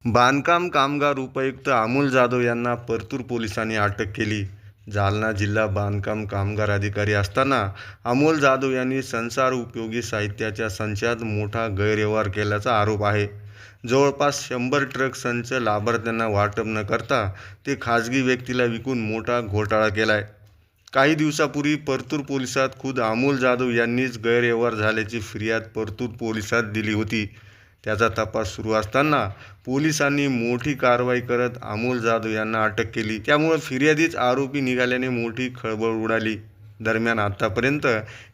बांधकाम कामगार उपायुक्त अमोल जाधव यांना परतूर पोलिसांनी अटक केली. जालना जिल्हा बांधकाम कामगार अधिकारी असताना अमोल जाधव यांनी संसार उपयोगी साहित्याच्या संचात मोठा गैरव्यवहार केल्याचा आरोप आहे. जवळपास 100 ट्रक संच लाभार्थ्यांना वाटप न करता ते खाजगी व्यक्तीला विकून मोठा घोटाळा केलाय. काही दिवसापूर्वी परतूर पोलिसात खुद अमोल जाधव यांनीच गैरव्यवहार झाल्याची फिर्याद परतूर पोलिसात दिली होती. त्याचा तपास सुरू असताना पोलिसांनी मोठी कारवाई करत अमोल जाधव यांना अटक केली. त्यामुळे फिर्यादीच आरोपी निघाल्याने मोठी खळबळ उडाली. दरम्यान आतापर्यंत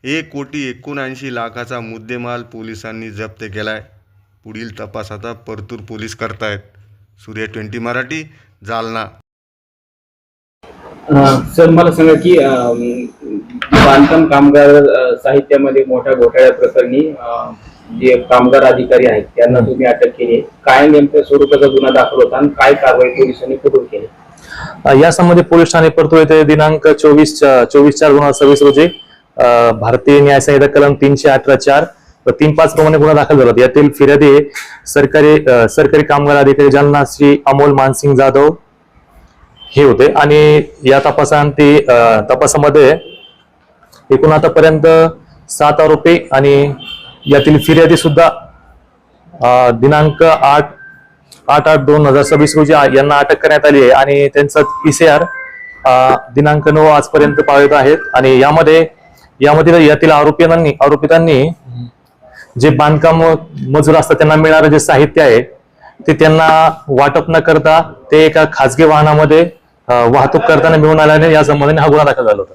1,79,00,000चा मुद्देमाल पोलिसांनी जप्त केलाय. पुढील तपास आता परतूर पोलीस करतायत. सूर्य 20 मराठी, जालना. सर, मला सांगा की बांधकाम कामगार साहित्यामध्ये मोठ्या घोटाळ्या प्रकरणी जे कामगार अधिकारी आहेत त्यांना तुम्ही अटक केली. काय नेमक्या स्वरूपाचा गुन्हा दाखल होता आणि काय कारवाई पोलिसांनी कुठून केली? या संबंधी पोलीस ठाणे परतूर येथे दिनांक 24/4/2026 रोजी भारतीय न्याय संहिता कलम 318(4) व 3(5) प्रमाणे गुन्हा दाखल झाला. यातील फिर्यादी सरकारी कामगार अधिकारी जालना श्री अमोल मानसिंग जाधव हे होते. आणि या तपासामध्ये एकूण आतापर्यंत 7 आरोपी आणि यातील फिर्यादी सुद्धा दिनांक 8/8/2026 रोजी यांना अटक करण्यात आली आहे आणि त्यांचा PCR दिनांक 9 आजपर्यंत पाळत आहेत. आणि यामध्ये यातील आरोपितांनी जे बांधकाम मजूर असतात त्यांना मिळणारे जे साहित्य आहे ते त्यांना वाटप न करता ते एका खासगी वाहनामध्ये वाहतूक करताना मिळून आल्याने या संबंधाने हा गुन्हा दाखल झाला होता.